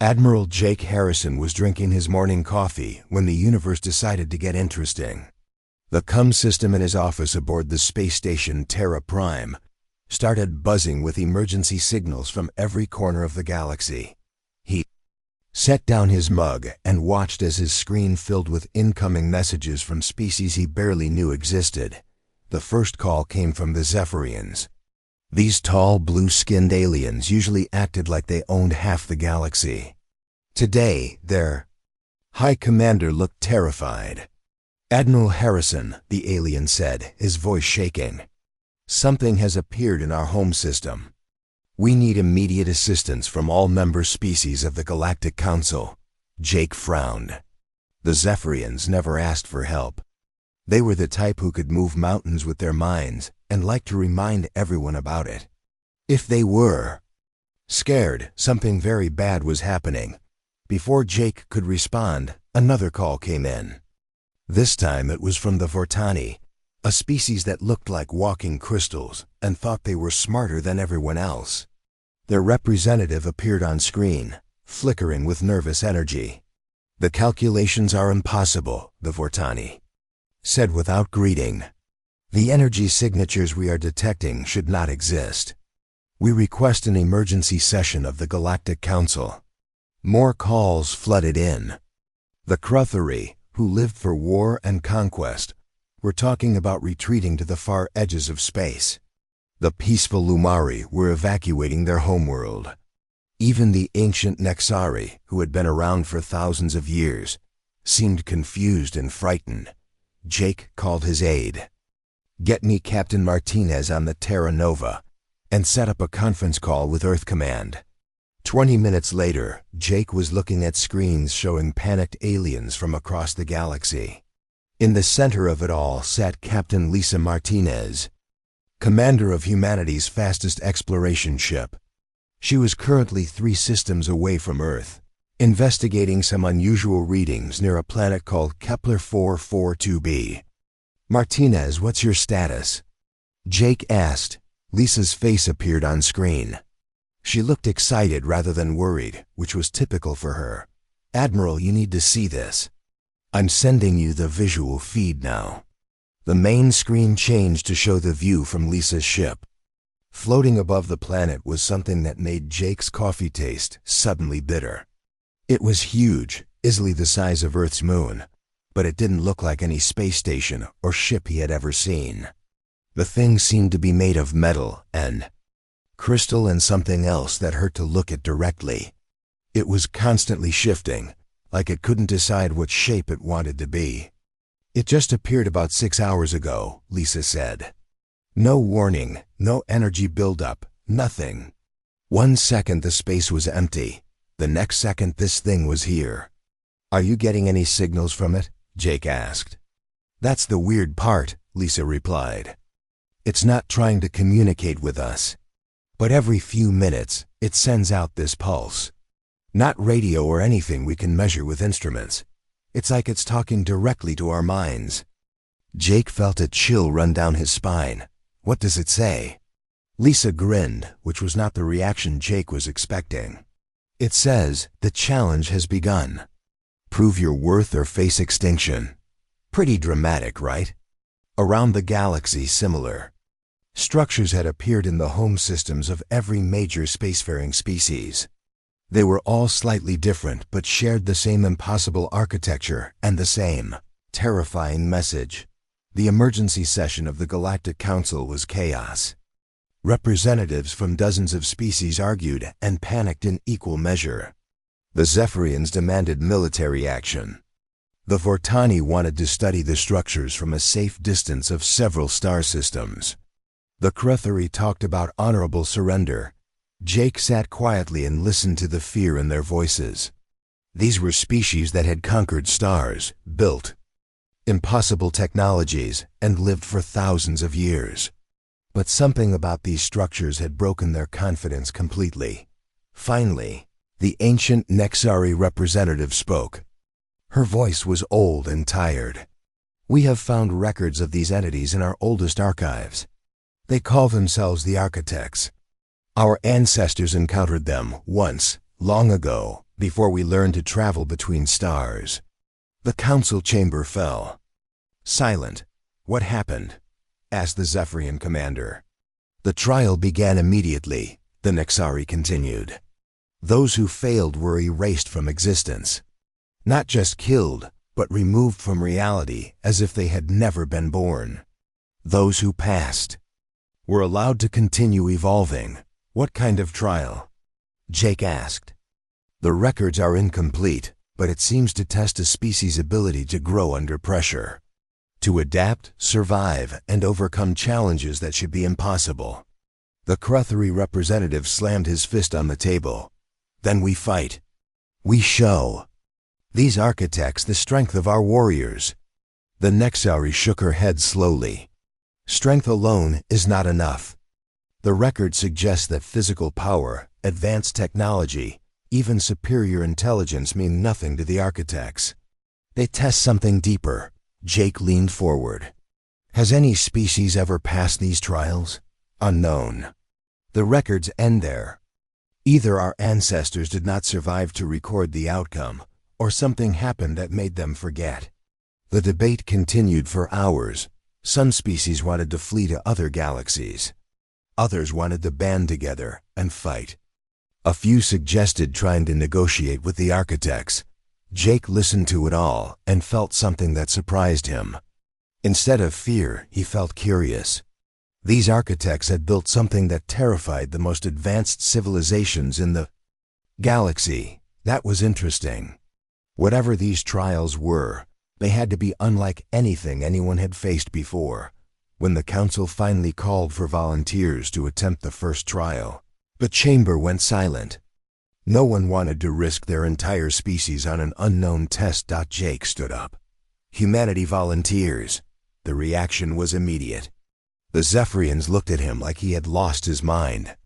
Admiral Jake Harrison was drinking his morning coffee when the universe decided to get interesting. The comm system in his office aboard the space station Terra Prime started buzzing with emergency signals from every corner of the galaxy. He set down his mug and watched as his screen filled with incoming messages from species he barely knew existed. The first call came from the Zephyrians. These tall, blue-skinned aliens usually acted like they owned half the galaxy. Today, their High Commander looked terrified. "Admiral Harrison," the alien said, his voice shaking. "Something has appeared in our home system. We need immediate assistance from all member species of the Galactic Council." Jake frowned. The Zephyrians never asked for help. They were the type who could move mountains with their minds and liked to remind everyone about it. If they were scared, something very bad was happening. Before Jake could respond, another call came in. This time it was from the Vortani, a species that looked like walking crystals and thought they were smarter than everyone else. Their representative appeared on screen, flickering with nervous energy. "The calculations are impossible," the Vortani said without greeting. "The energy signatures we are detecting should not exist. We request an emergency session of the Galactic Council." More calls flooded in. The Cruthery, who lived for war and conquest, were talking about retreating to the far edges of space. The peaceful Lumari were evacuating their homeworld. Even the ancient Nexari, who had been around for thousands of years, seemed confused and frightened. Jake called his aide. "Get me Captain Martinez on the Terra Nova," and set up a conference call with Earth Command. 20 minutes later, Jake was looking at screens showing panicked aliens from across the galaxy. In the center of it all sat Captain Lisa Martinez, commander of humanity's fastest exploration ship. She was currently 3 systems away from Earth, investigating some unusual readings near a planet called Kepler 442b. "Martinez, what's your status?" Jake asked. Lisa's face appeared on screen. She looked excited rather than worried, which was typical for her. "Admiral, you need to see this. I'm sending you the visual feed now." The main screen changed to show the view from Lisa's ship. Floating above the planet was something that made Jake's coffee taste suddenly bitter. It was huge, easily the size of Earth's moon, but it didn't look like any space station or ship he had ever seen. The thing seemed to be made of metal and crystal and something else that hurt to look at directly. It was constantly shifting, like it couldn't decide what shape it wanted to be. "It just appeared about 6 hours ago," Lisa said. "No warning, no energy buildup, nothing. 1 second the space was empty. The next second this thing was here." "Are you getting any signals from it?" Jake asked. "That's the weird part," Lisa replied. "It's not trying to communicate with us. But every few minutes, it sends out this pulse. Not radio or anything we can measure with instruments. It's like it's talking directly to our minds." Jake felt a chill run down his spine. "What does it say?" Lisa grinned, which was not the reaction Jake was expecting. "It says, the challenge has begun. Prove your worth or face extinction." Pretty dramatic, right? Around the galaxy, similar structures had appeared in the home systems of every major spacefaring species. They were all slightly different but shared the same impossible architecture and the same terrifying message. The emergency session of the Galactic Council was chaos. Representatives from dozens of species argued and panicked in equal measure. The Zephyrians demanded military action. The Vortani wanted to study the structures from a safe distance of several star systems. The Cruthery talked about honorable surrender. Jake sat quietly and listened to the fear in their voices. These were species that had conquered stars, built impossible technologies, and lived for thousands of years. But something about these structures had broken their confidence completely. Finally, the ancient Nexari representative spoke. Her voice was old and tired. "We have found records of these entities in our oldest archives. They call themselves the Architects. Our ancestors encountered them once, long ago, before we learn to travel between stars. The council chamber fell. Silent. What happened? Asked the Zephyrian commander. The trial began immediately, the Nexari continued. Those who failed were erased from existence. Not just killed, but removed from reality as if they had never been born. Those who passed were allowed to continue evolving. What kind of trial? Jake asked. The records are incomplete, but it seems to test a species' ability to grow under pressure, to adapt, survive, and overcome challenges that should be impossible. The Cruthery representative slammed his fist on the table. Then we fight. We show these architects the strength of our warriors. The Nexari shook her head slowly. Strength alone is not enough. The record suggests that physical power, advanced technology, even superior intelligence mean nothing to the architects. They test something deeper. Jake leaned forward. Has any species ever passed these trials? Unknown. The records end there. Either our ancestors did not survive to record the outcome, or something happened that made them forget. The debate continued for hours. Some species wanted to flee to other galaxies. Others wanted to band together and fight. A few suggested trying to negotiate with the architects. Jake listened to it all and felt something that surprised him. Instead of fear, he felt curious. These architects had built something that terrified the most advanced civilizations in the galaxy. That was interesting. Whatever these trials were, they had to be unlike anything anyone had faced before. When the council finally called for volunteers to attempt the first trial, the chamber went silent. No one wanted to risk their entire species on an unknown test. Jake stood up. Humanity volunteers. The reaction was immediate. The Zephyrians looked at him like he had lost his mind.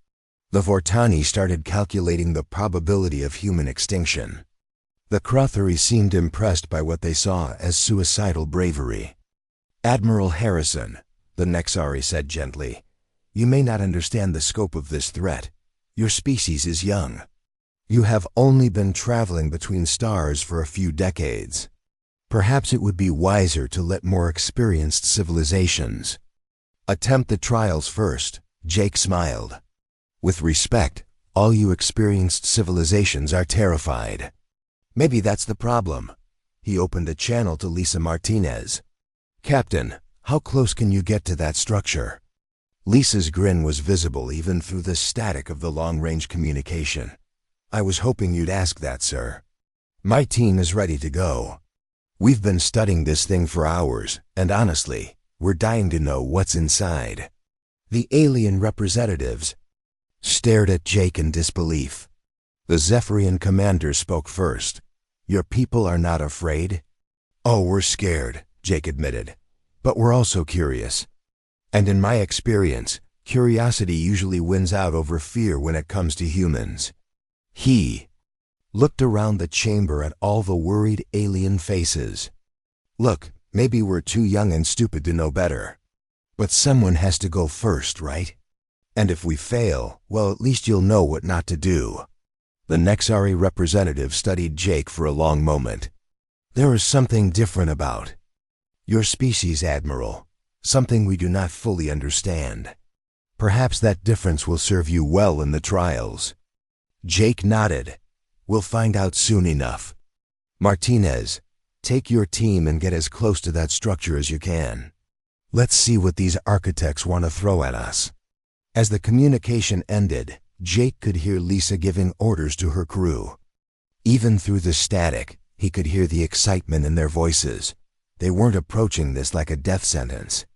The Vortani started calculating the probability of human extinction. The Cruthery seemed impressed by what they saw as suicidal bravery. Admiral Harrison, the Nexari said gently, you may not understand the scope of this threat. Your species is young. You have only been traveling between stars for a few decades. Perhaps it would be wiser to let more experienced civilizations attempt the trials first. Jake smiled. With respect, all you experienced civilizations are terrified. Maybe that's the problem. He opened a channel to Lisa Martinez. Captain, how close can you get to that structure? Lisa's grin was visible even through the static of the long-range communication. I was hoping you'd ask that, sir. My team is ready to go. We've been studying this thing for hours, and honestly, we're dying to know what's inside. The alien representatives stared at Jake in disbelief. The Zephyrian commander spoke first. Your people are not afraid? Oh, we're scared, Jake admitted. But we're also curious. And in my experience, curiosity usually wins out over fear when it comes to humans. He looked around the chamber at all the worried alien faces. Look, maybe we're too young and stupid to know better. But someone has to go first, right? And if we fail, well, at least you'll know what not to do. The Nexari representative studied Jake for a long moment. There is something different about your species, Admiral. Something we do not fully understand. Perhaps that difference will serve you well in the trials. Jake nodded. We'll find out soon enough. Martinez, take your team and get as close to that structure as you can. Let's see what these architects want to throw at us. As the communication ended, Jake could hear Lisa giving orders to her crew. Even through the static, he could hear the excitement in their voices. They weren't approaching this like a death sentence.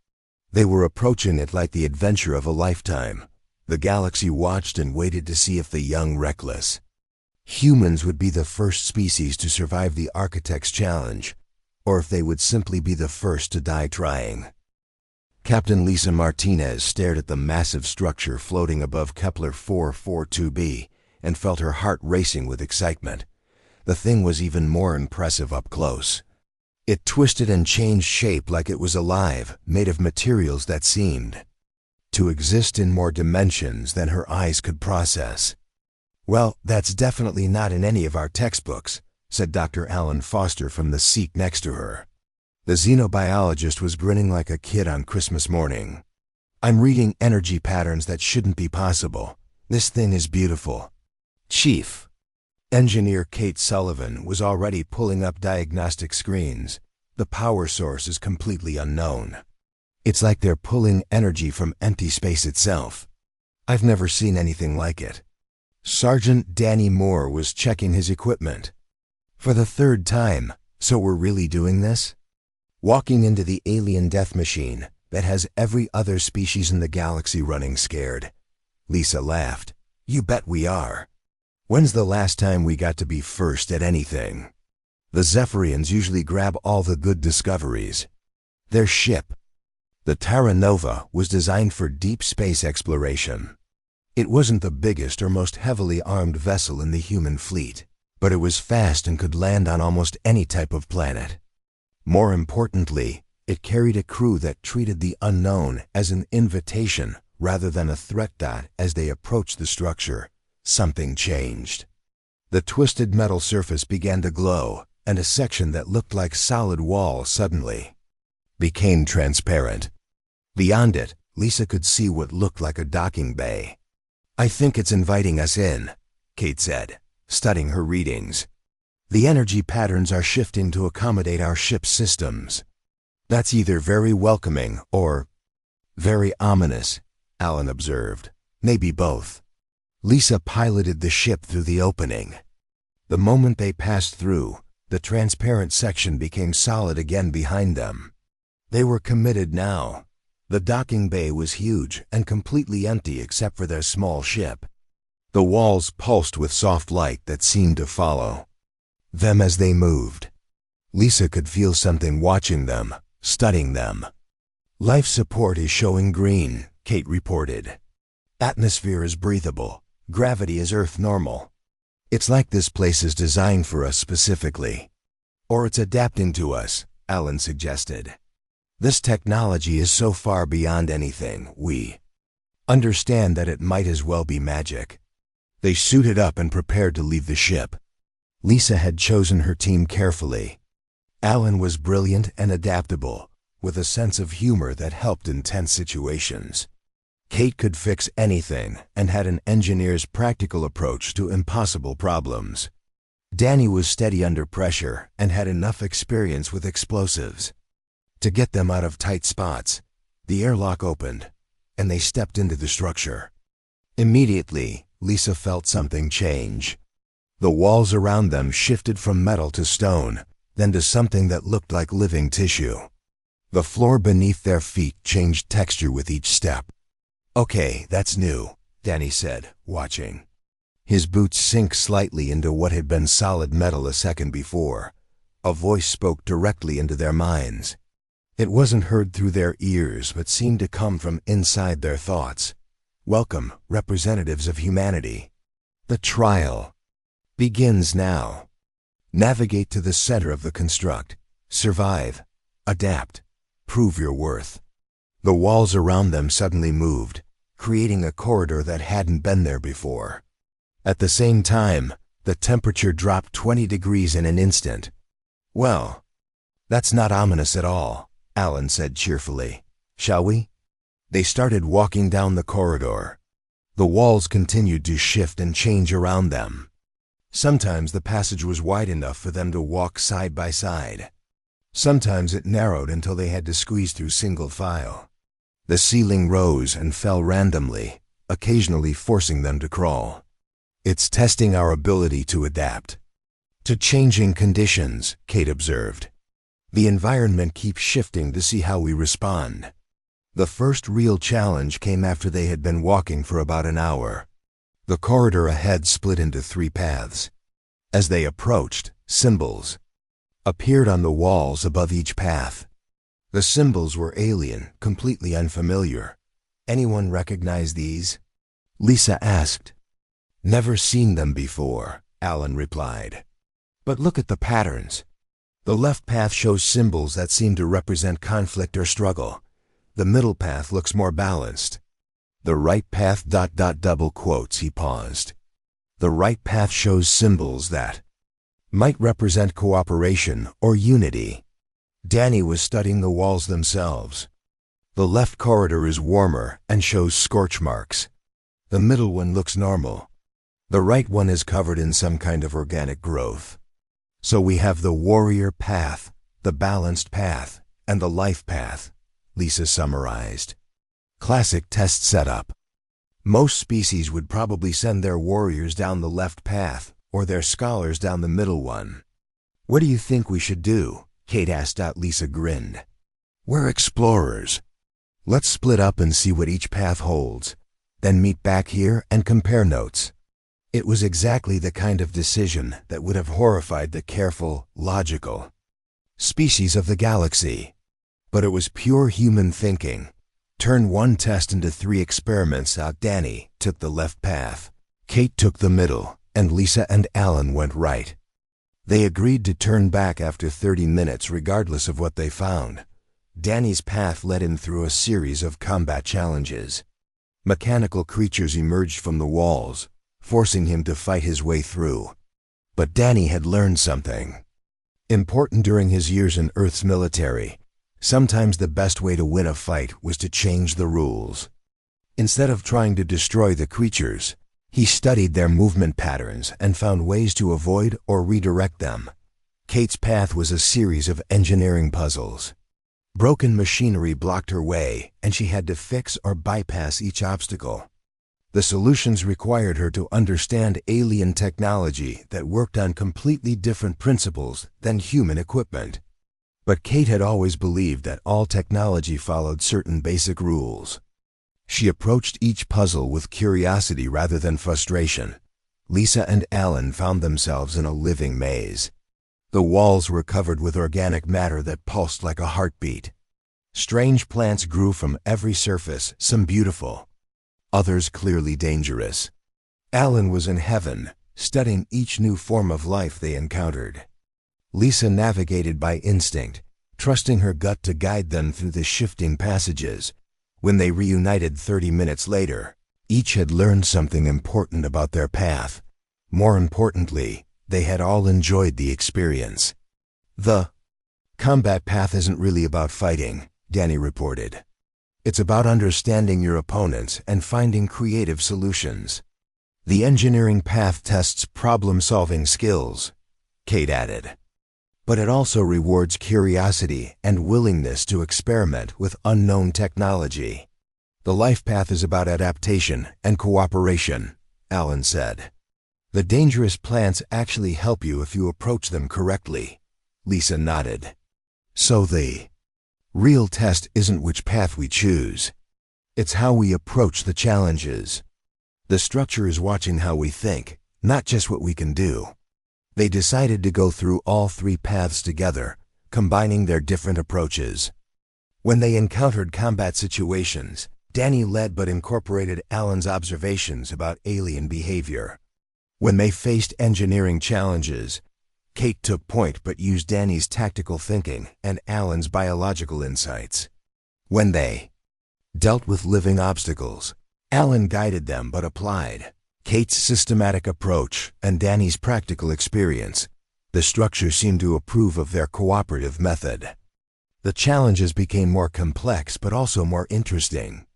They were approaching it like the adventure of a lifetime. The galaxy watched and waited to see if the young reckless humans would be the first species to survive the Architect's challenge, or if they would simply be the first to die trying. Captain Lisa Martinez stared at the massive structure floating above Kepler 442b and felt her heart racing with excitement. The thing was even more impressive up close. It twisted and changed shape like it was alive, made of materials that seemed to exist in more dimensions than her eyes could process. Well, that's definitely not in any of our textbooks, said Dr. Alan Foster from the seat next to her. The xenobiologist was grinning like a kid on Christmas morning. I'm reading energy patterns that shouldn't be possible. This thing is beautiful. Chief. Engineer Kate Sullivan was already pulling up diagnostic screens. The power source is completely unknown. It's like they're pulling energy from empty space itself. I've never seen anything like it. Sergeant Danny Moore was checking his equipment. For the third time, so we're really doing this? Walking into the alien death machine that has every other species in the galaxy running scared. Lisa laughed. You bet we are. When's the last time we got to be first at anything? The Zephyrians usually grab all the good discoveries. Their ship, the Terra Nova, was designed for deep space exploration. It wasn't the biggest or most heavily armed vessel in the human fleet, but it was fast and could land on almost any type of planet. More importantly, it carried a crew that treated the unknown as an invitation rather than a threat. As they approached the structure, something changed. The twisted metal surface began to glow, and a section that looked like solid wall suddenly became transparent. Beyond it, Lisa could see what looked like a docking bay. I think it's inviting us in, Kate said, studying her readings. The energy patterns are shifting to accommodate our ship's systems. That's either very welcoming or very ominous, Alan observed. Maybe both. Lisa piloted the ship through the opening. The moment they passed through, the transparent section became solid again behind them. They were committed now. The docking bay was huge and completely empty except for their small ship. The walls pulsed with soft light that seemed to follow them as they moved. Lisa could feel something watching them, studying them. Life support is showing green, Kate reported. Atmosphere is breathable. Gravity is Earth normal. It's like this place is designed for us specifically. Or it's adapting to us, Alan suggested. This technology is so far beyond anything we understand that it might as well be magic. They suited up and prepared to leave the ship. Lisa had chosen her team carefully. Alan was brilliant and adaptable, with a sense of humor that helped in tense situations. Kate could fix anything and had an engineer's practical approach to impossible problems. Danny was steady under pressure and had enough experience with explosives to get them out of tight spots. The airlock opened, and they stepped into the structure. Immediately, Lisa felt something change. The walls around them shifted from metal to stone, then to something that looked like living tissue. The floor beneath their feet changed texture with each step. Okay, that's new, Danny said, watching. His boots sank slightly into what had been solid metal a second before. A voice spoke directly into their minds. It wasn't heard through their ears, but seemed to come from inside their thoughts. Welcome, representatives of humanity. The trial begins now. Navigate to the center of the construct. Survive. Adapt. Prove your worth. The walls around them suddenly moved, creating a corridor that hadn't been there before. At the same time, the temperature dropped 20 degrees in an instant. Well, that's not ominous at all, Alan said cheerfully. Shall we? They started walking down the corridor. The walls continued to shift and change around them. Sometimes the passage was wide enough for them to walk side by side. Sometimes it narrowed until they had to squeeze through single file. The ceiling rose and fell randomly, occasionally forcing them to crawl. It's testing our ability to adapt to changing conditions, Kate observed. The environment keeps shifting to see how we respond. The first real challenge came after they had been walking for about an hour. The corridor ahead split into 3 paths. As they approached, symbols appeared on the walls above each path. The symbols were alien, completely unfamiliar. Anyone recognize these? Lisa asked. Never seen them before, Alan replied. But look at the patterns. The left path shows symbols that seem to represent conflict or struggle. The middle path looks more balanced. The right path ... double quotes, he paused. The right path shows symbols that might represent cooperation or unity. Danny was studying the walls themselves. The left corridor is warmer and shows scorch marks. The middle one looks normal. The right one is covered in some kind of organic growth. So we have the warrior path, the balanced path, and the life path, Lisa summarized. Classic test setup. Most species would probably send their warriors down the left path or their scholars down the middle one. What do you think we should do? Kate asked. Lisa grinned. We're explorers. Let's split up and see what each path holds, then meet back here and compare notes. It was exactly the kind of decision that would have horrified the careful, logical species of the galaxy. But it was pure human thinking. Turn one test into 3 experiments. Danny took the left path. Kate took the middle, and Lisa and Alan went right. They agreed to turn back after 30 minutes regardless of what they found. Danny's path led him through a series of combat challenges. Mechanical creatures emerged from the walls, forcing him to fight his way through. But Danny had learned something important during his years in Earth's military. Sometimes the best way to win a fight was to change the rules. Instead of trying to destroy the creatures, he studied their movement patterns and found ways to avoid or redirect them. Kate's path was a series of engineering puzzles. Broken machinery blocked her way, and she had to fix or bypass each obstacle. The solutions required her to understand alien technology that worked on completely different principles than human equipment. But Kate had always believed that all technology followed certain basic rules. She approached each puzzle with curiosity rather than frustration. Lisa and Alan found themselves in a living maze. The walls were covered with organic matter that pulsed like a heartbeat. Strange plants grew from every surface, some beautiful, others clearly dangerous. Alan was in heaven, studying each new form of life they encountered. Lisa navigated by instinct, trusting her gut to guide them through the shifting passages. When they reunited 30 minutes later, each had learned something important about their path. More importantly, they had all enjoyed the experience. The combat path isn't really about fighting, Danny reported. It's about understanding your opponents and finding creative solutions. The engineering path tests problem-solving skills, Kate added. But it also rewards curiosity and willingness to experiment with unknown technology. The life path is about adaptation and cooperation, Alan said. The dangerous plants actually help you if you approach them correctly. Lisa nodded. So the real test isn't which path we choose. It's how we approach the challenges. The structure is watching how we think, not just what we can do. They decided to go through all 3 paths together, combining their different approaches. When they encountered combat situations, Danny led but incorporated Alan's observations about alien behavior. When they faced engineering challenges, Kate took point but used Danny's tactical thinking and Alan's biological insights. When they dealt with living obstacles, Alan guided them but applied Kate's systematic approach and Danny's practical experience. The structure seemed to approve of their cooperative method. The challenges became more complex but also more interesting.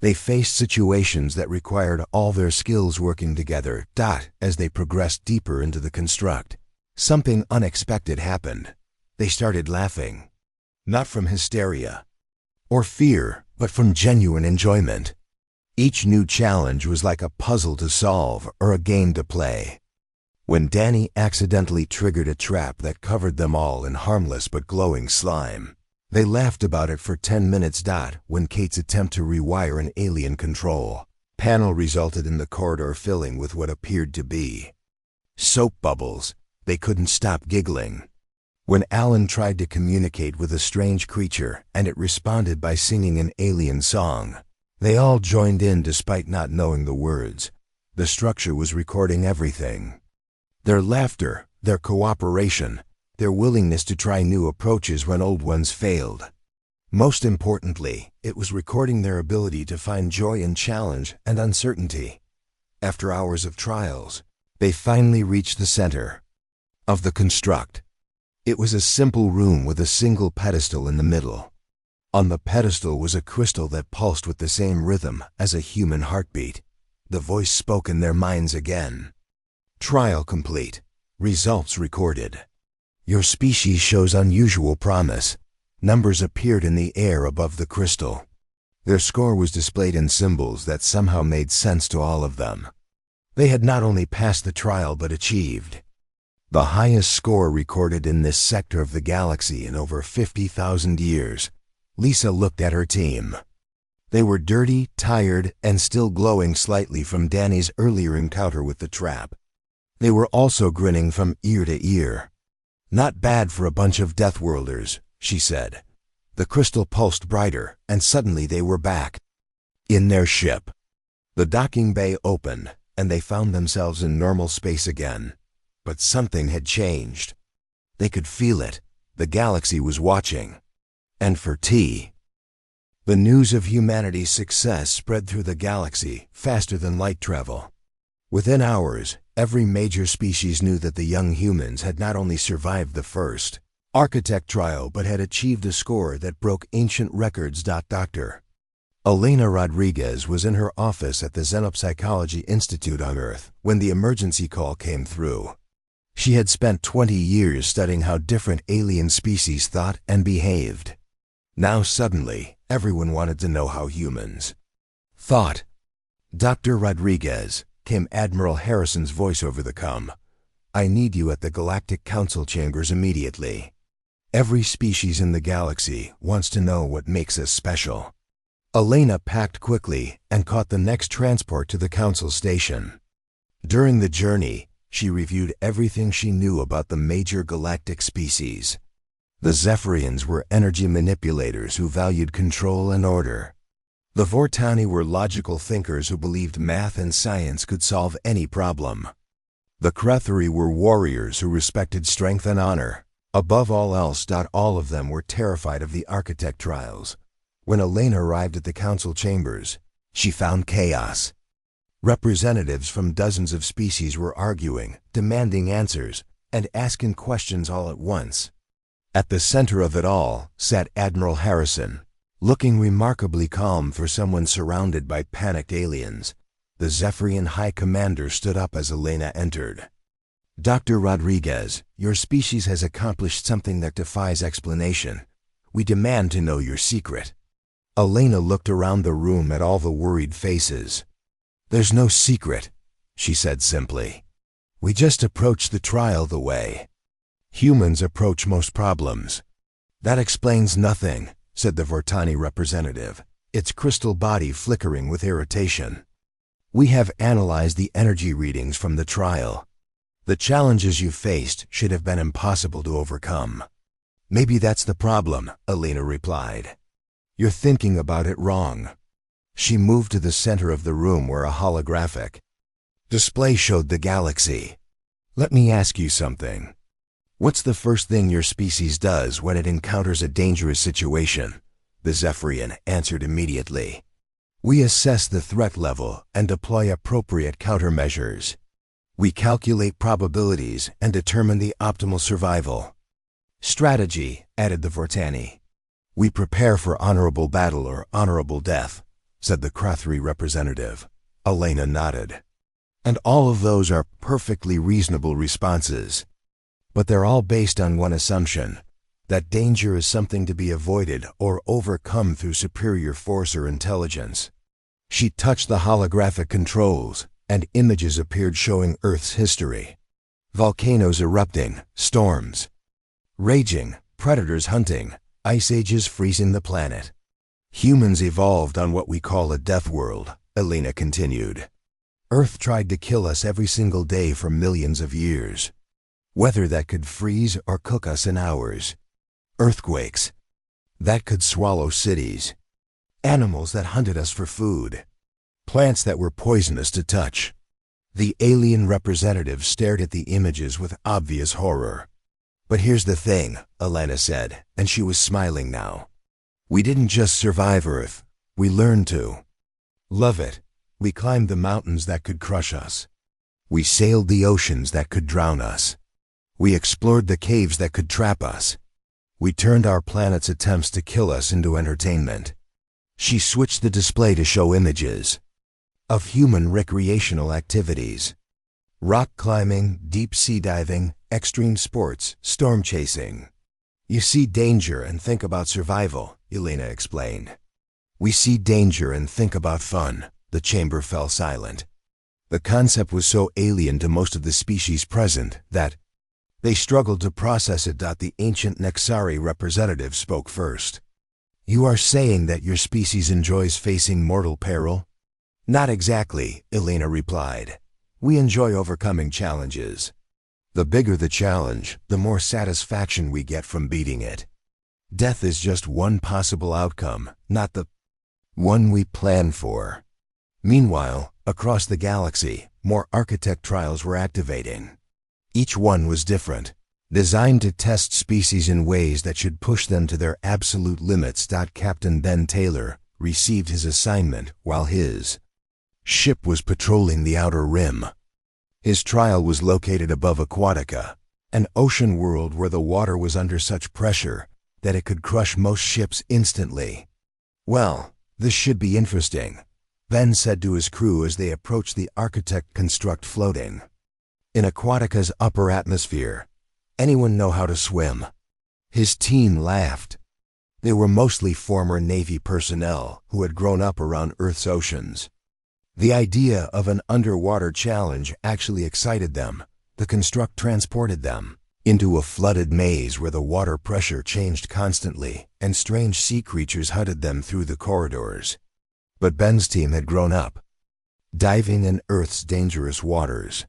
They faced situations that required all their skills working together. As they progressed deeper into the construct, something unexpected happened. They started laughing. Not from hysteria or fear, but from genuine enjoyment. Each new challenge was like a puzzle to solve or a game to play. When Danny accidentally triggered a trap that covered them all in harmless but glowing slime, they laughed about it for 10 minutes. When Kate's attempt to rewire an alien control panel resulted in the corridor filling with what appeared to be soap bubbles, they couldn't stop giggling. When Alan tried to communicate with a strange creature and it responded by singing an alien song, they all joined in despite not knowing the words. The structure was recording everything. Their laughter, their cooperation, their willingness to try new approaches when old ones failed. Most importantly, it was recording their ability to find joy in challenge and uncertainty. After hours of trials, They finally reached the center of the construct. It was a simple room with a single pedestal in the middle. On the pedestal was a crystal that pulsed with the same rhythm as a human heartbeat. The voice spoke in their minds again. Trial complete. Results recorded. Your species shows unusual promise. Numbers appeared in the air above the crystal. Their score was displayed in symbols that somehow made sense to all of them. They had not only passed the trial but achieved the highest score recorded in this sector of the galaxy in over 50,000 years. Lisa looked at her team. They were dirty, tired, and still glowing slightly from Danny's earlier encounter with the trap. They were also grinning from ear to ear. Not bad for a bunch of Deathworlders, she said. The crystal pulsed brighter, and suddenly they were back in their ship. The docking bay opened, and they found themselves in normal space again. But something had changed. They could feel it. The galaxy was watching. And for tea. The news of humanity's success spread through the galaxy faster than light travel. Within hours, every major species knew that the young humans had not only survived the first architect trial but had achieved a score that broke ancient records. Dr. Elena Rodriguez was in her office at the Xenopsychology Institute on Earth when the emergency call came through. She had spent 20 years studying how different alien species thought and behaved. Now suddenly, everyone wanted to know how humans thought. Dr. Rodriguez, came Admiral Harrison's voice over the comm. I need you at the Galactic Council chambers immediately. Every species in the galaxy wants to know what makes us special. Elena packed quickly and caught the next transport to the Council station. During the journey, she reviewed everything she knew about the major galactic species. The Zephyrians were energy manipulators who valued control and order. The Vortani were logical thinkers who believed math and science could solve any problem. The Kretheri were warriors who respected strength and honor. Above all else, all of them were terrified of the architect trials. When Elena arrived at the council chambers, she found chaos. Representatives from dozens of species were arguing, demanding answers, and asking questions all at once. At the center of it all sat Admiral Harrison, looking remarkably calm for someone surrounded by panicked aliens. The Zephyrian High Commander stood up as Elena entered. Dr. Rodriguez, your species has accomplished something that defies explanation. We demand to know your secret. Elena looked around the room at all the worried faces. There's no secret, she said simply. We just approach the trial the way humans approach most problems. That explains nothing, said the Vortani representative, its crystal body flickering with irritation. We have analyzed the energy readings from the trial. The challenges you faced should have been impossible to overcome. Maybe that's the problem, Elena replied. You're thinking about it wrong. She moved to the center of the room where a holographic display showed the galaxy. Let me ask you something. What's the first thing your species does when it encounters a dangerous situation? The Zephyrian answered immediately. We assess the threat level and deploy appropriate countermeasures. We calculate probabilities and determine the optimal survival strategy, added the Vortani. We prepare for honorable battle or honorable death, said the Kretheri representative. Elena nodded. And all of those are perfectly reasonable responses. But they're all based on one assumption, that danger is something to be avoided or overcome through superior force or intelligence. She touched the holographic controls, and images appeared showing Earth's history. Volcanoes erupting, storms raging, predators hunting, ice ages freezing the planet. Humans evolved on what we call a death world, Elena continued. Earth tried to kill us every single day for millions of years. Weather that could freeze or cook us in hours. Earthquakes that could swallow cities. Animals that hunted us for food. Plants that were poisonous to touch. The alien representative stared at the images with obvious horror. But here's the thing, Elena said, and she was smiling now. We didn't just survive Earth, we learned to love it. We climbed the mountains that could crush us. We sailed the oceans that could drown us. We explored the caves that could trap us. We turned our planet's attempts to kill us into entertainment. She switched the display to show images of human recreational activities. Rock climbing, deep sea diving, extreme sports, storm chasing. You see danger and think about survival, Elena explained. We see danger and think about fun. The chamber fell silent. The concept was so alien to most of the species present that they struggled to process it. The ancient Nexari representative spoke first. You are saying that your species enjoys facing mortal peril? Not exactly, Elena replied. We enjoy overcoming challenges. The bigger the challenge, the more satisfaction we get from beating it. Death is just one possible outcome, not the one we plan for. Meanwhile, across the galaxy, more architect trials were activating. Each one was different, designed to test species in ways that should push them to their absolute limits. Captain Ben Taylor received his assignment while his ship was patrolling the outer rim. His trial was located above Aquatica, an ocean world where the water was under such pressure that it could crush most ships instantly. Well, this should be interesting, Ben said to his crew as they approached the architect construct floating in Aquatica's upper atmosphere. Anyone know how to swim? His team laughed. They were mostly former Navy personnel who had grown up around Earth's oceans. The idea of an underwater challenge actually excited them. The construct transported them into a flooded maze where the water pressure changed constantly and strange sea creatures hunted them through the corridors. But Ben's team had grown up, diving in Earth's dangerous waters.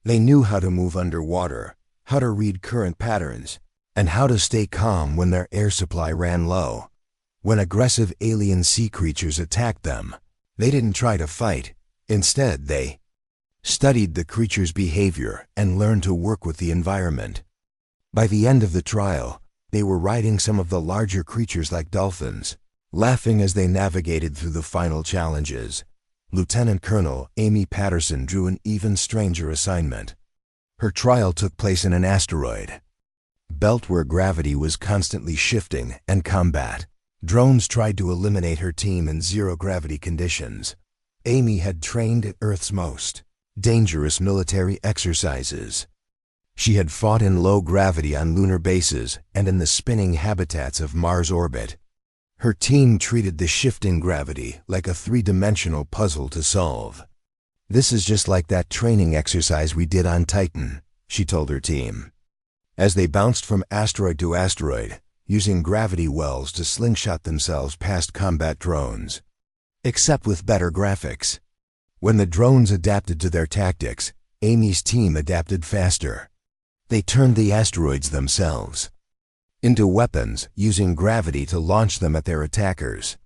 They knew how to move underwater, how to read current patterns, and how to stay calm when their air supply ran low. When aggressive alien sea creatures attacked them, they didn't try to fight. Instead, they studied the creature's behavior and learned to work with the environment. By the end of the trial, they were riding some of the larger creatures like dolphins, laughing as they navigated through the final challenges. Lieutenant Colonel Amy Patterson drew an even stranger assignment. Her trial took place in an asteroid belt where gravity was constantly shifting and combat. Drones tried to eliminate her team in zero-gravity conditions. Amy had trained at Earth's most dangerous military exercises. She had fought in low gravity on lunar bases and in the spinning habitats of Mars orbit. Her team treated the shifting gravity like a three-dimensional puzzle to solve. This is just like that training exercise we did on Titan, she told her team. As they bounced from asteroid to asteroid, using gravity wells to slingshot themselves past combat drones. Except with better graphics. When the drones adapted to their tactics, Amy's team adapted faster. They turned the asteroids themselves into weapons, using gravity to launch them at their attackers.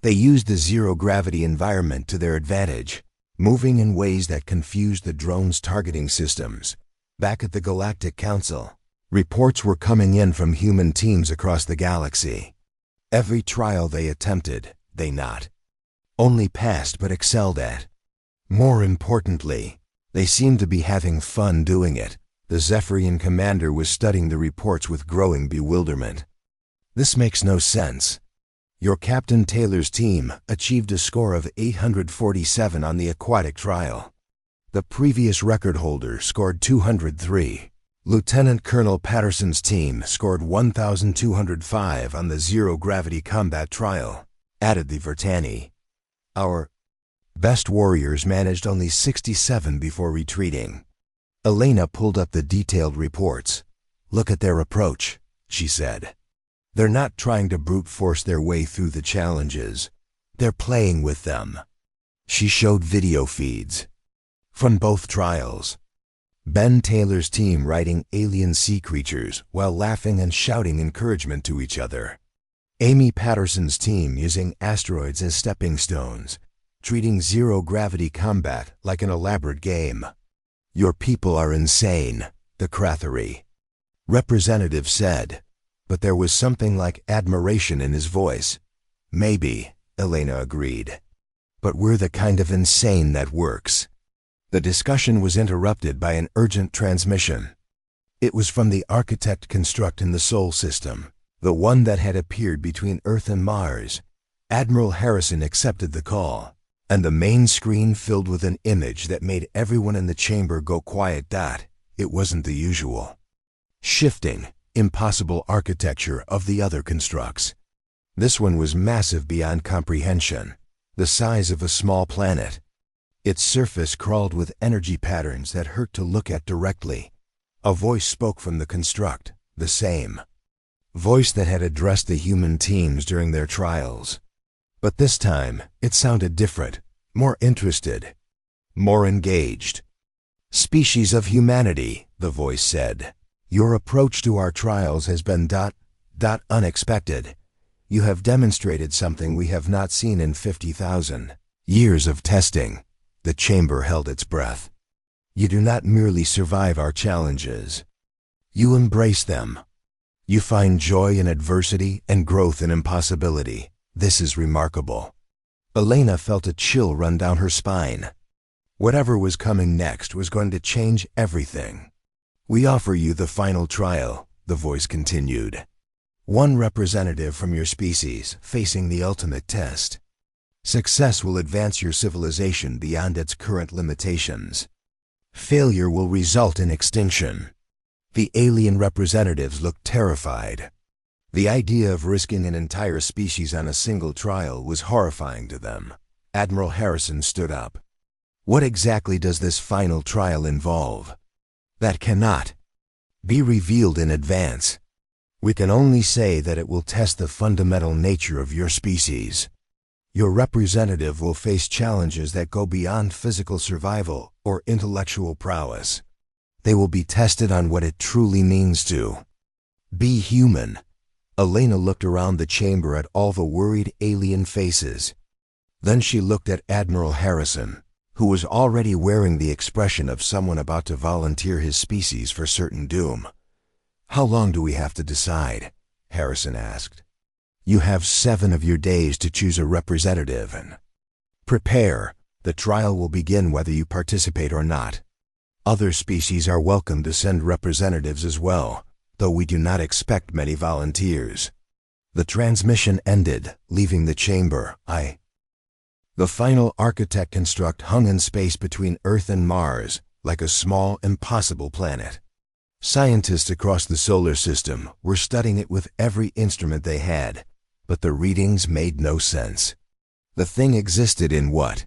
They used the zero-gravity environment to their advantage, moving in ways that confused the drones' targeting systems. Back at the Galactic Council, reports were coming in from human teams across the galaxy. Every trial they attempted, they not only passed but excelled at. More importantly, they seemed to be having fun doing it. The Zephyrian commander was studying the reports with growing bewilderment. This makes no sense. Your Captain Taylor's team achieved a score of 847 on the aquatic trial. The previous record holder scored 203. Lieutenant Colonel Patterson's team scored 1,205 on the zero-gravity combat trial, added the Vertani. Our best warriors managed only 67 before retreating. Elena pulled up the detailed reports. Look at their approach, she said. They're not trying to brute force their way through the challenges. They're playing with them. She showed video feeds from both trials. Ben Taylor's team riding alien sea creatures while laughing and shouting encouragement to each other. Amy Patterson's team using asteroids as stepping stones, treating zero-gravity combat like an elaborate game. Your people are insane, the Crathery representative said, but there was something like admiration in his voice. Maybe, Elena agreed. But we're the kind of insane that works. The discussion was interrupted by an urgent transmission. It was from the architect construct in the Sol system, the one that had appeared between Earth and Mars. Admiral Harrison accepted the call, and the main screen filled with an image that made everyone in the chamber go quiet. It wasn't the usual shifting, impossible architecture of the other constructs. This one was massive beyond comprehension, the size of a small planet. Its surface crawled with energy patterns that hurt to look at directly. A voice spoke from the construct, the same voice that had addressed the human teams during their trials. But this time, it sounded different, more interested, more engaged. "Species of humanity," the voice said, "your approach to our trials has been unexpected. You have demonstrated something we have not seen in 50,000 years of testing." The chamber held its breath. "You do not merely survive our challenges. You embrace them. You find joy in adversity and growth in impossibility. This is remarkable." Elena felt a chill run down her spine. Whatever was coming next was going to change everything. "We offer you the final trial," the voice continued. "One representative from your species facing the ultimate test. Success will advance your civilization beyond its current limitations. Failure will result in extinction." The alien representatives looked terrified. The idea of risking an entire species on a single trial was horrifying to them. Admiral Harrison stood up. "What exactly does this final trial involve?" "That cannot be revealed in advance. We can only say that it will test the fundamental nature of your species. Your representative will face challenges that go beyond physical survival or intellectual prowess. They will be tested on what it truly means to be human." Elena looked around the chamber at all the worried alien faces. Then she looked at Admiral Harrison, who was already wearing the expression of someone about to volunteer his species for certain doom. "How long do we have to decide?" Harrison asked. "You have 7 of your days to choose a representative and prepare. The trial will begin whether you participate or not. Other species are welcome to send representatives as well, though we do not expect many volunteers." The transmission ended, leaving the chamber. The final architect construct hung in space between Earth and Mars, like a small, impossible planet. Scientists across the solar system were studying it with every instrument they had, but the readings made no sense. The thing existed in what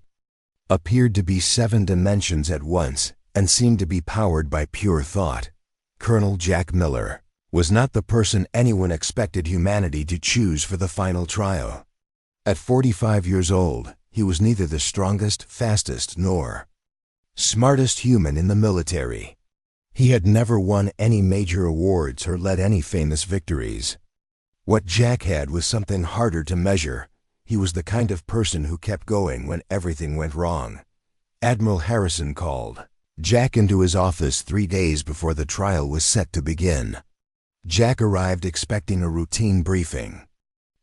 appeared to be 7 dimensions at once and seemed to be powered by pure thought. Colonel Jack Miller was not the person anyone expected humanity to choose for the final trial. At 45 years old, he was neither the strongest, fastest, nor smartest human in the military. He had never won any major awards or led any famous victories. What Jack had was something harder to measure. He was the kind of person who kept going when everything went wrong. Admiral Harrison called Jack into his office 3 days before the trial was set to begin. Jack arrived expecting a routine briefing,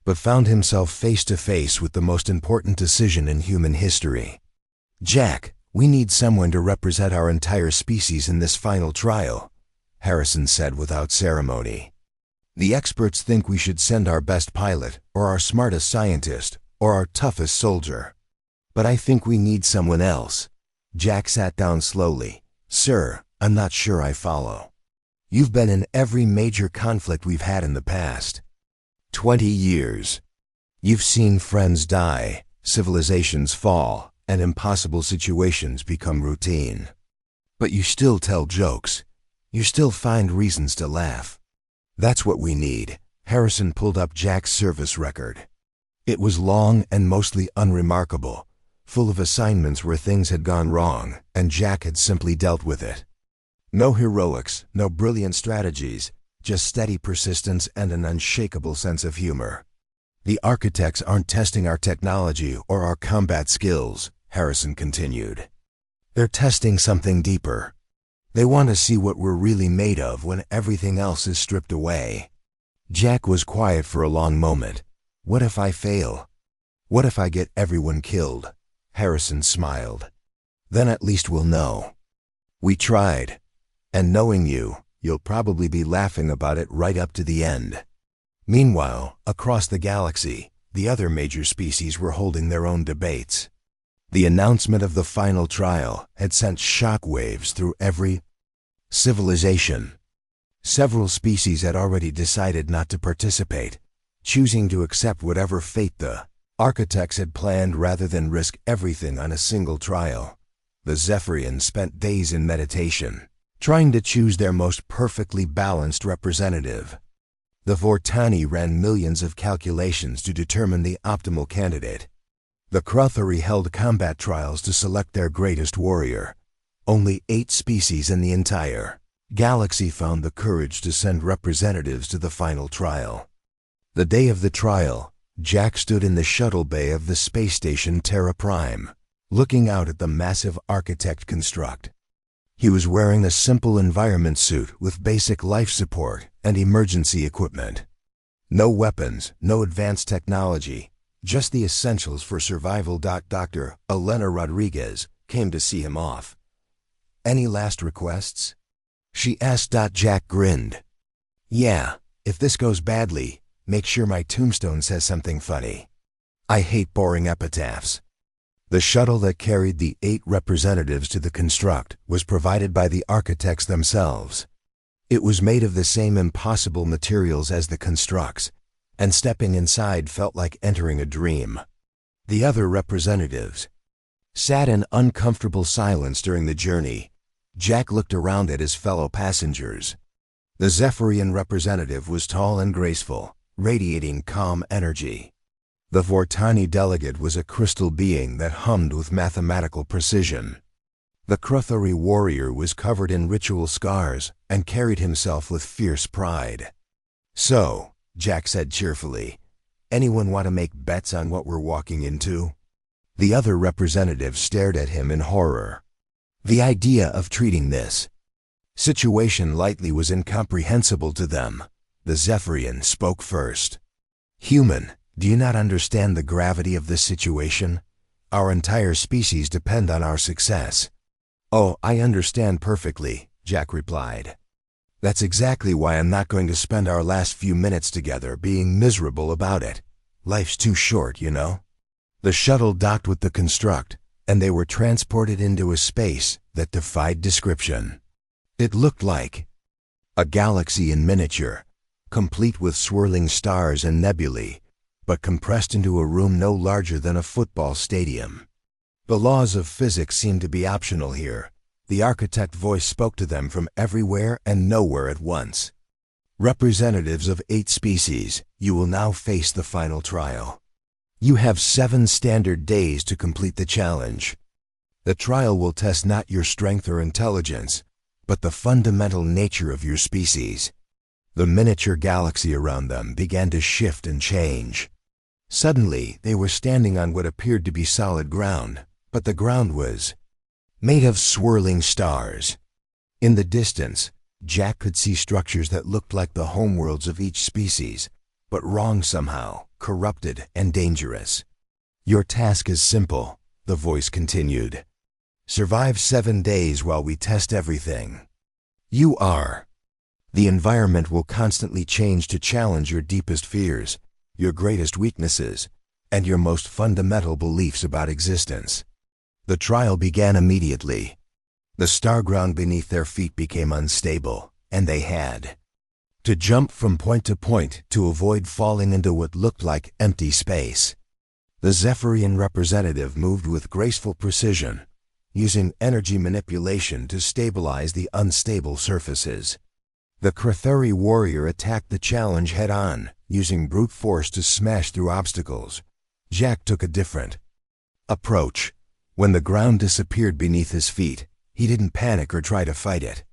but found himself face to face with the most important decision in human history. "Jack, we need someone to represent our entire species in this final trial," Harrison said without ceremony. "The experts think we should send our best pilot, or our smartest scientist, or our toughest soldier. But I think we need someone else." Jack sat down slowly. "Sir, I'm not sure I follow. You've been in every major conflict we've had in the past 20 years. You've seen friends die, civilizations fall, and impossible situations become routine. But you still tell jokes. You still find reasons to laugh. That's what we need." Harrison pulled up Jack's service record. It was long and mostly unremarkable, full of assignments where things had gone wrong, and Jack had simply dealt with it. No heroics, no brilliant strategies, just steady persistence and an unshakable sense of humor. "The architects aren't testing our technology or our combat skills," Harrison continued. "They're testing something deeper. They want to see what we're really made of when everything else is stripped away." Jack was quiet for a long moment. "What if I fail? What if I get everyone killed?" Harrison smiled. Then at least we'll know. We tried. And knowing you, you'll probably be laughing about it right up to the end. Meanwhile, across the galaxy, the other major species were holding their own debates. The announcement of the final trial had sent shockwaves through every civilization. Several species had already decided not to participate, choosing to accept whatever fate the architects had planned rather than risk everything on a single trial. The Zephyrians spent days in meditation, trying to choose their most perfectly balanced representative. The Vortani ran millions of calculations to determine the optimal candidate. The Cruthari held combat trials to select their greatest warrior. Only 8 species in the entire galaxy found the courage to send representatives to the final trial. The day of the trial, Jack stood in the shuttle bay of the space station Terra Prime, looking out at the massive architect construct. He was wearing a simple environment suit with basic life support and emergency equipment. No weapons, no advanced technology, just the essentials for survival. Dr. Elena Rodriguez came to see him off. "Any last requests?" she asked. Jack grinned. "Yeah, if this goes badly, make sure my tombstone says something funny. I hate boring epitaphs." The shuttle that carried the 8 representatives to the construct was provided by the architects themselves. It was made of the same impossible materials as the constructs, and stepping inside felt like entering a dream. The other representatives sat in uncomfortable silence during the journey. Jack looked around at his fellow passengers. The Zephyrian representative was tall and graceful, radiating calm energy. The Vortani delegate was a crystal being that hummed with mathematical precision. The Cruthari warrior was covered in ritual scars and carried himself with fierce pride. "So," Jack said cheerfully, "anyone want to make bets on what we're walking into?" The other representatives stared at him in horror. The idea of treating this situation lightly was incomprehensible to them. The Zephyrian spoke first. "Human, do you not understand the gravity of this situation? Our entire species depend on our success." "Oh, I understand perfectly," Jack replied. "That's exactly why I'm not going to spend our last few minutes together being miserable about it. Life's too short, you know." The shuttle docked with the construct, and they were transported into a space that defied description. It looked like a galaxy in miniature, complete with swirling stars and nebulae, but compressed into a room no larger than a football stadium. The laws of physics seemed to be optional here. The architect voice spoke to them from everywhere and nowhere at once. "Representatives of 8 species, you will now face the final trial. You have 7 standard days to complete the challenge. The trial will test not your strength or intelligence, but the fundamental nature of your species." The miniature galaxy around them began to shift and change. Suddenly, they were standing on what appeared to be solid ground, but the ground was made of swirling stars. In the distance, Jack could see structures that looked like the homeworlds of each species, but wrong somehow, corrupted and dangerous. "Your task is simple," the voice continued. "Survive 7 days while we test everything. You are. The environment will constantly change to challenge your deepest fears, your greatest weaknesses, and your most fundamental beliefs about existence." The trial began immediately. The star ground beneath their feet became unstable, and they had to jump from point to point to avoid falling into what looked like empty space. The Zephyrian representative moved with graceful precision, using energy manipulation to stabilize the unstable surfaces. The Cruthari warrior attacked the challenge head-on, using brute force to smash through obstacles. Jack took a different approach. When the ground disappeared beneath his feet, he didn't panic or try to fight it.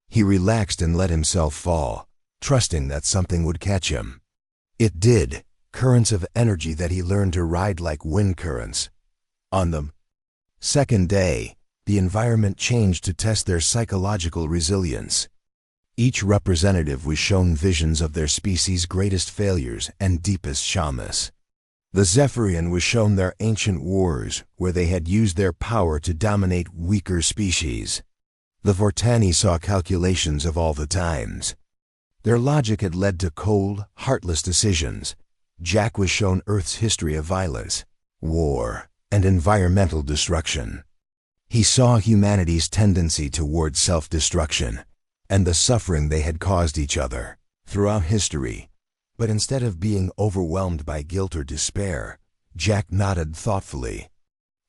He relaxed and let himself fall, trusting that something would catch him. It did, currents of energy that he learned to ride like wind currents. On the second day, the environment changed to test their psychological resilience. Each representative was shown visions of their species' greatest failures and deepest traumas. The Zephyrian was shown their ancient wars, where they had used their power to dominate weaker species. The Vortani saw calculations of all the times. Their logic had led to cold, heartless decisions. Jack was shown Earth's history of violence, war, and environmental destruction. He saw humanity's tendency toward self-destruction and the suffering they had caused each other throughout history. But instead of being overwhelmed by guilt or despair, Jack nodded thoughtfully.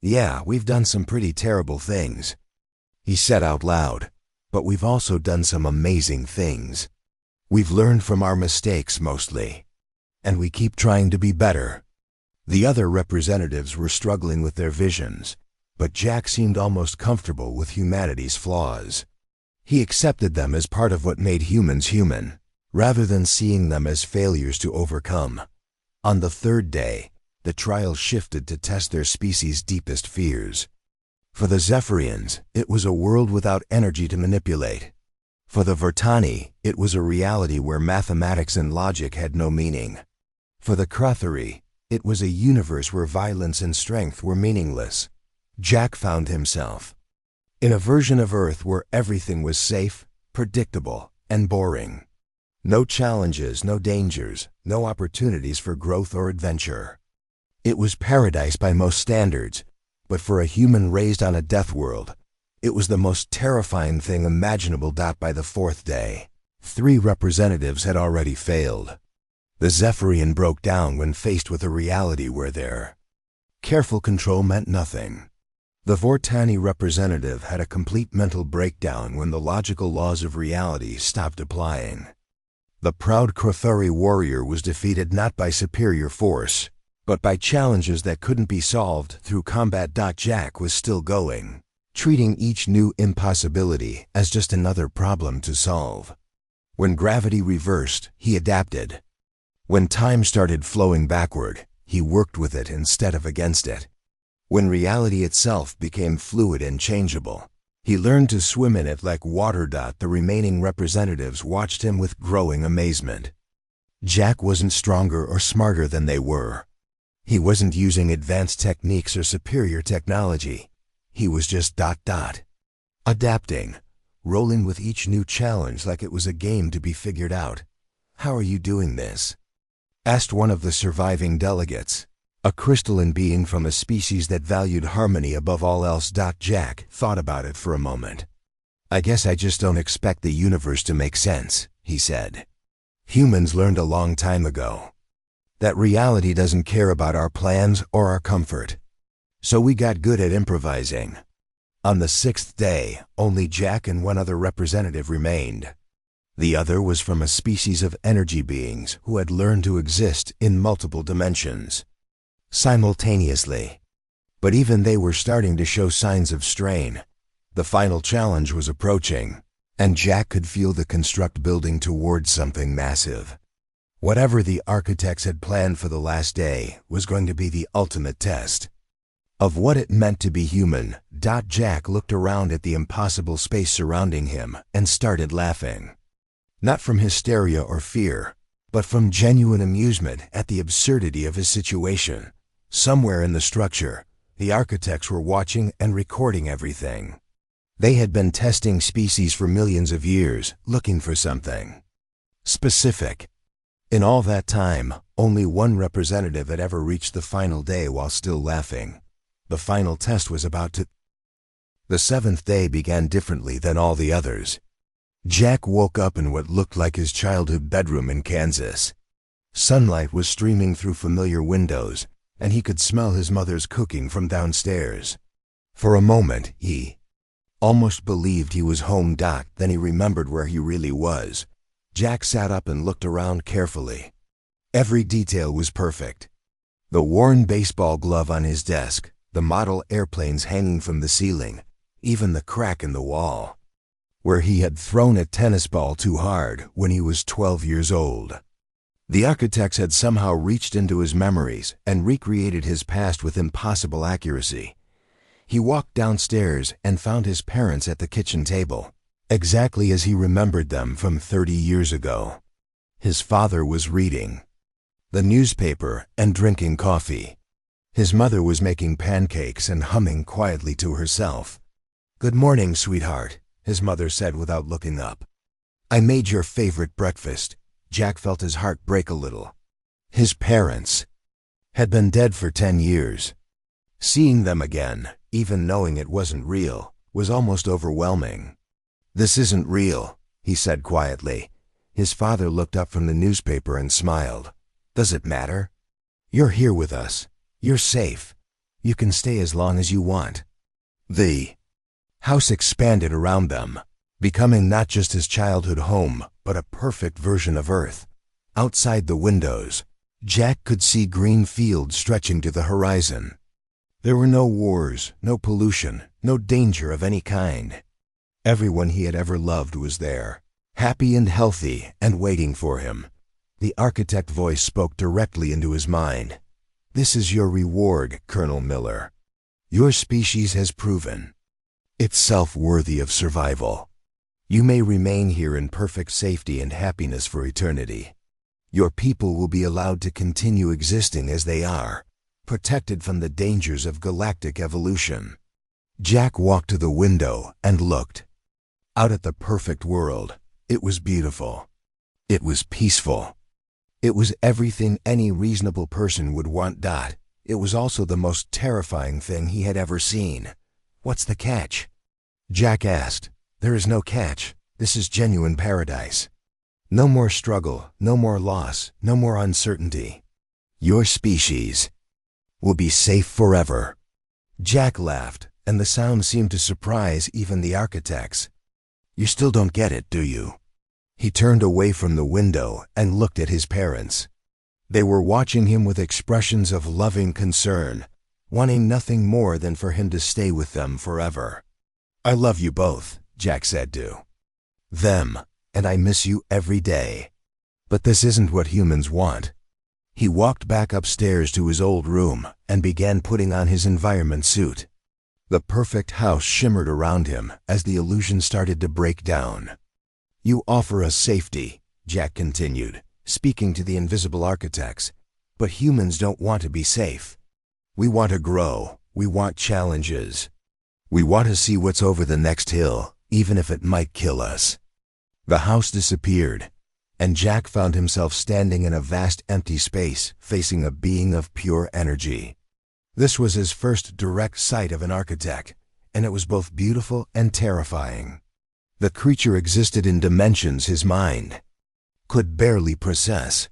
"Yeah, we've done some pretty terrible things," he said out loud, "but we've also done some amazing things. We've learned from our mistakes mostly, and we keep trying to be better." The other representatives were struggling with their visions, but Jack seemed almost comfortable with humanity's flaws. He accepted them as part of what made humans human, rather than seeing them as failures to overcome. On the third day, the trial shifted to test their species' deepest fears. For the Zephyrians, it was a world without energy to manipulate. For the Vertani, it was a reality where mathematics and logic had no meaning. For the Krathari, it was a universe where violence and strength were meaningless. Jack found himself in a version of Earth where everything was safe, predictable, and boring. No challenges, no dangers, no opportunities for growth or adventure. It was paradise by most standards, but for a human raised on a death world, it was the most terrifying thing imaginable. By the fourth day, 3 representatives had already failed. The Zephyrian broke down when faced with a reality where their careful control meant nothing. The Vortani representative had a complete mental breakdown when the logical laws of reality stopped applying. The proud Krathari warrior was defeated not by superior force, but by challenges that couldn't be solved through combat. Jack was still going, treating each new impossibility as just another problem to solve. When gravity reversed, he adapted. When time started flowing backward, he worked with it instead of against it. When reality itself became fluid and changeable, he learned to swim in it like water. The remaining representatives watched him with growing amazement. Jack wasn't stronger or smarter than they were. He wasn't using advanced techniques or superior technology. He was just adapting, rolling with each new challenge like it was a game to be figured out. "How are you doing this?" asked one of the surviving delegates, a crystalline being from a species that valued harmony above all else. Jack thought about it for a moment. "I guess I just don't expect the universe to make sense," he said. "Humans learned a long time ago that reality doesn't care about our plans or our comfort. So we got good at improvising." On the 6th day, only Jack and one other representative remained. The other was from a species of energy beings who had learned to exist in multiple dimensions simultaneously. But even they were starting to show signs of strain. The final challenge was approaching, and Jack could feel the construct building towards something massive. Whatever the architects had planned for the last day was going to be the ultimate test of what it meant to be human. Jack looked around at the impossible space surrounding him and started laughing. Not from hysteria or fear, but from genuine amusement at the absurdity of his situation. Somewhere in the structure, the architects were watching and recording everything. They had been testing species for millions of years, looking for something specific. In all that time, only one representative had ever reached the final day while still laughing. The final test was about to... The 7th day began differently than all the others. Jack woke up in what looked like his childhood bedroom in Kansas. Sunlight was streaming through familiar windows, and he could smell his mother's cooking from downstairs. For a moment, he almost believed he was home. Then he remembered where he really was. Jack sat up and looked around carefully. Every detail was perfect. The worn baseball glove on his desk, the model airplanes hanging from the ceiling, even the crack in the wall, where he had thrown a tennis ball too hard when he was 12 years old. The architects had somehow reached into his memories and recreated his past with impossible accuracy. He walked downstairs and found his parents at the kitchen table, exactly as he remembered them from 30 years ago. His father was reading. the newspaper, and drinking coffee. His mother was making pancakes and humming quietly to herself. "Good morning, sweetheart," his mother said without looking up. "I made your favorite breakfast." Jack felt his heart break a little. His parents had been dead for 10 years. Seeing them again, even knowing it wasn't real, was almost overwhelming. "This isn't real," he said quietly. His father looked up from the newspaper and smiled. "Does it matter? You're here with us. You're safe. You can stay as long as you want." The house expanded around them, becoming not just his childhood home, but a perfect version of Earth. Outside the windows, Jack could see green fields stretching to the horizon. There were no wars, no pollution, no danger of any kind. Everyone he had ever loved was there, happy and healthy and waiting for him. The architect voice spoke directly into his mind. "This is your reward, Colonel Miller. Your species has proven itself worthy of survival. You may remain here in perfect safety and happiness for eternity. Your people will be allowed to continue existing as they are, protected from the dangers of galactic evolution." Jack walked to the window and looked out at the perfect world. It was beautiful. It was peaceful. It was everything any reasonable person would want. It was also the most terrifying thing he had ever seen. "What's the catch?" Jack asked. "There is no catch. This is genuine paradise. No more struggle, no more loss, no more uncertainty. Your species will be safe forever." Jack laughed, and the sound seemed to surprise even the architects. "You still don't get it, do you?" He turned away from the window and looked at his parents. They were watching him with expressions of loving concern, wanting nothing more than for him to stay with them forever. "I love you both," Jack said to them, "and I miss you every day. But this isn't what humans want." He walked back upstairs to his old room and began putting on his environment suit. The perfect house shimmered around him as the illusion started to break down. "You offer us safety," Jack continued, speaking to the invisible architects. "But humans don't want to be safe. We want to grow. We want challenges. We want to see what's over the next hill, even if it might kill us." The house disappeared, and Jack found himself standing in a vast empty space facing a being of pure energy. This was his first direct sight of an architect, and it was both beautiful and terrifying. The creature existed in dimensions his mind could barely process.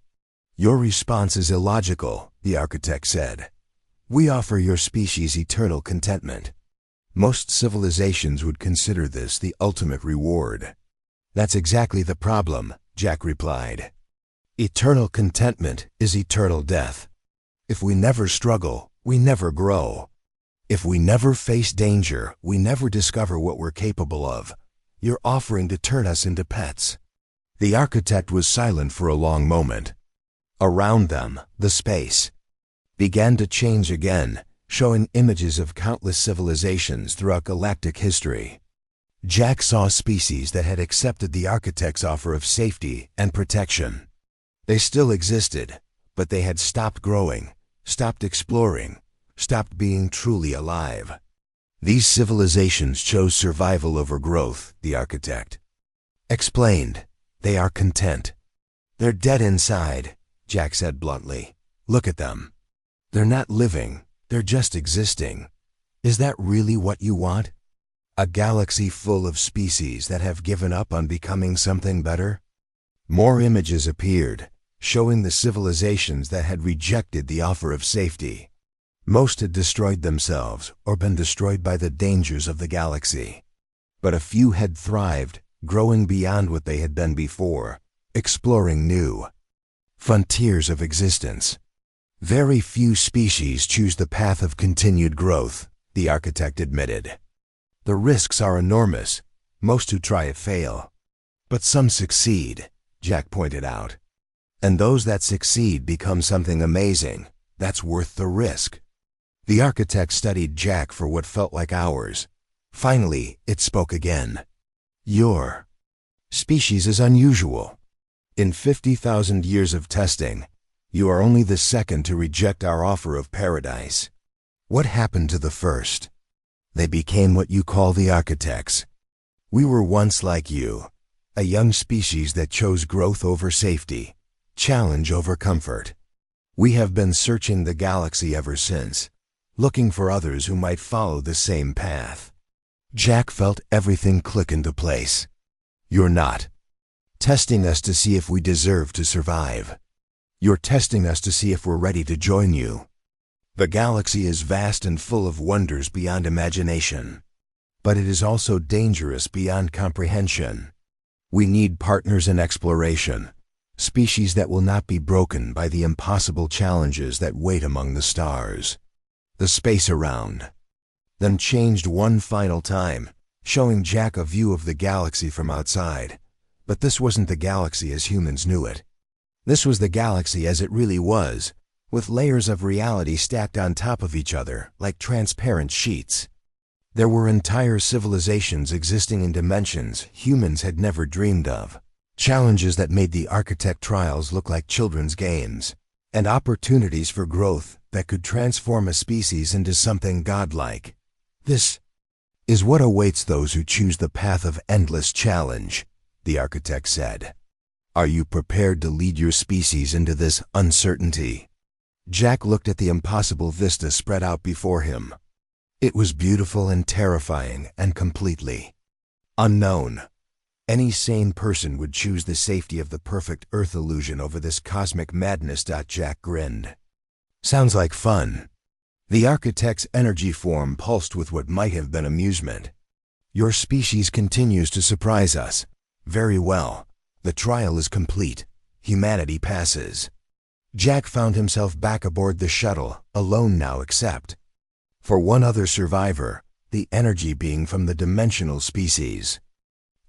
"Your response is illogical," the architect said. "We offer your species eternal contentment. Most civilizations would consider this the ultimate reward." "That's exactly the problem," Jack replied. "Eternal contentment is eternal death. If we never struggle, we never grow. If we never face danger, we never discover what we're capable of. You're offering to turn us into pets." The architect was silent for a long moment. Around them, the space began to change again, showing images of countless civilizations throughout galactic history. Jack saw species that had accepted the architect's offer of safety and protection. They still existed, but they had stopped growing, stopped exploring, stopped being truly alive. These civilizations chose survival over growth, the architect explained. They are content. "They're dead inside," Jack said bluntly. "Look at them. They're not living, they're just existing. Is that really what you want? A galaxy full of species that have given up on becoming something better?" More images appeared, showing the civilizations that had rejected the offer of safety. Most had destroyed themselves or been destroyed by the dangers of the galaxy. But a few had thrived, growing beyond what they had been before, exploring new frontiers of existence. "Very few species choose the path of continued growth," the architect admitted. "The risks are enormous. Most who try it fail. But some succeed," Jack pointed out. "And those that succeed become something amazing. That's worth the risk." The architect studied Jack for what felt like hours. Finally, it spoke again. "Your species is unusual. In 50,000 years of testing, You are only the second to reject our offer of paradise. What happened to the first? They became what you call the architects. We were once like you, a young species that chose growth over safety, challenge over comfort. We have been searching the galaxy ever since, looking for others who might follow the same path. Jack felt everything click into place. You're not testing us to see if we deserve to survive. You're testing us to see if we're ready to join you. The galaxy is vast and full of wonders beyond imagination. But it is also dangerous beyond comprehension. We need partners in exploration, species that will not be broken by the impossible challenges that wait among the stars. The space around them changed one final time, showing Jack a view of the galaxy from outside. But this wasn't the galaxy as humans knew it. This was the galaxy as it really was, with layers of reality stacked on top of each other like transparent sheets. There were entire civilizations existing in dimensions humans had never dreamed of, challenges that made the architect trials look like children's games, and opportunities for growth that could transform a species into something godlike. This is what awaits those who choose the path of endless challenge, the architect said. Are you prepared to lead your species into this uncertainty? Jack looked at the impossible vista spread out before him. It was beautiful and terrifying and completely unknown. Any sane person would choose the safety of the perfect Earth illusion over this cosmic madness. Jack grinned. Sounds like fun. The architect's energy form pulsed with what might have been amusement. Your species continues to surprise us. Very well. The trial is complete. Humanity passes. Jack found himself back aboard the shuttle, alone now except for one other survivor, the energy being from the dimensional species.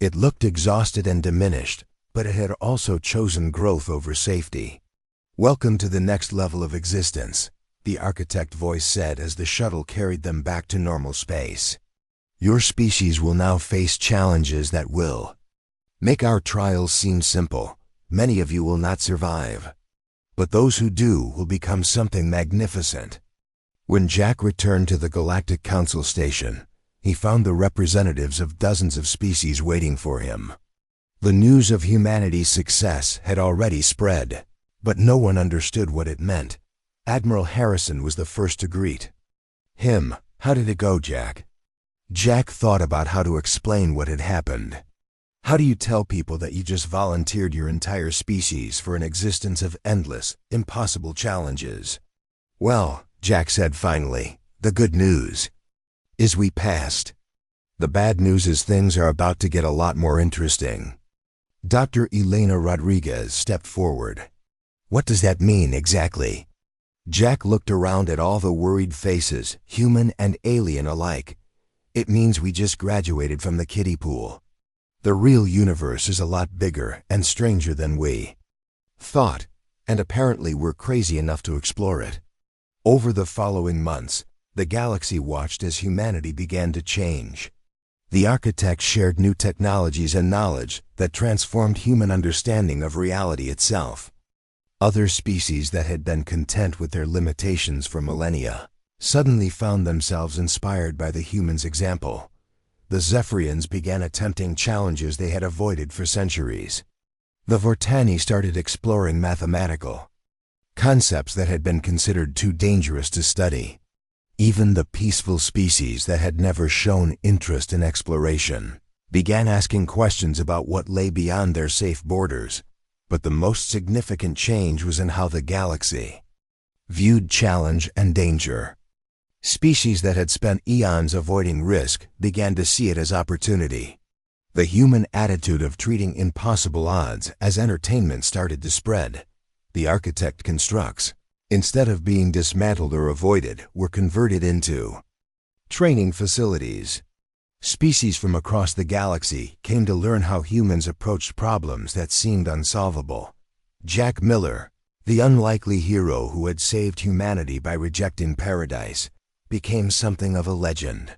It looked exhausted and diminished, but it had also chosen growth over safety. Welcome to the next level of existence, the architect voice said as the shuttle carried them back to normal space. Your species will now face challenges that will make our trials seem simple. Many of you will not survive. But those who do will become something magnificent. When Jack returned to the Galactic Council station, he found the representatives of dozens of species waiting for him. The news of humanity's success had already spread, but no one understood what it meant. Admiral Harrison was the first to greet him. How did it go, Jack? Jack thought about how to explain what had happened. How do you tell people that you just volunteered your entire species for an existence of endless, impossible challenges? Well, Jack said finally, the good news is we passed. The bad news is things are about to get a lot more interesting. Dr. Elena Rodriguez stepped forward. What does that mean exactly? Jack looked around at all the worried faces, human and alien alike. It means we just graduated from the kiddie pool. The real universe is a lot bigger and stranger than we thought, and apparently we're crazy enough to explore it. Over the following months, the galaxy watched as humanity began to change. The architects shared new technologies and knowledge that transformed human understanding of reality itself. Other species that had been content with their limitations for millennia suddenly found themselves inspired by the humans' example. The Zephyrians began attempting challenges they had avoided for centuries. The Vortani started exploring mathematical concepts that had been considered too dangerous to study. Even the peaceful species that had never shown interest in exploration began asking questions about what lay beyond their safe borders. But the most significant change was in how the galaxy viewed challenge and danger. Species that had spent eons avoiding risk began to see it as opportunity. The human attitude of treating impossible odds as entertainment started to spread. The architect constructs, instead of being dismantled or avoided, were converted into training facilities. Species from across the galaxy came to learn how humans approached problems that seemed unsolvable. Jack Miller, the unlikely hero who had saved humanity by rejecting paradise, became something of a legend.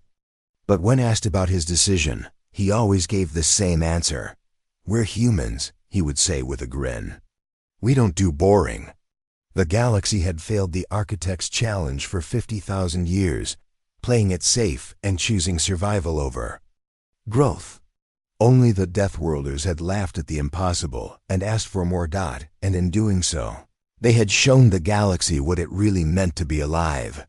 But when asked about his decision, he always gave the same answer. We're humans, he would say with a grin. We don't do boring The galaxy had failed the architect's challenge for 50,000 years, playing it safe and choosing survival over growth. Only the Deathworlders had laughed at the impossible and asked for more. And in doing so, they had shown the galaxy what it really meant to be alive.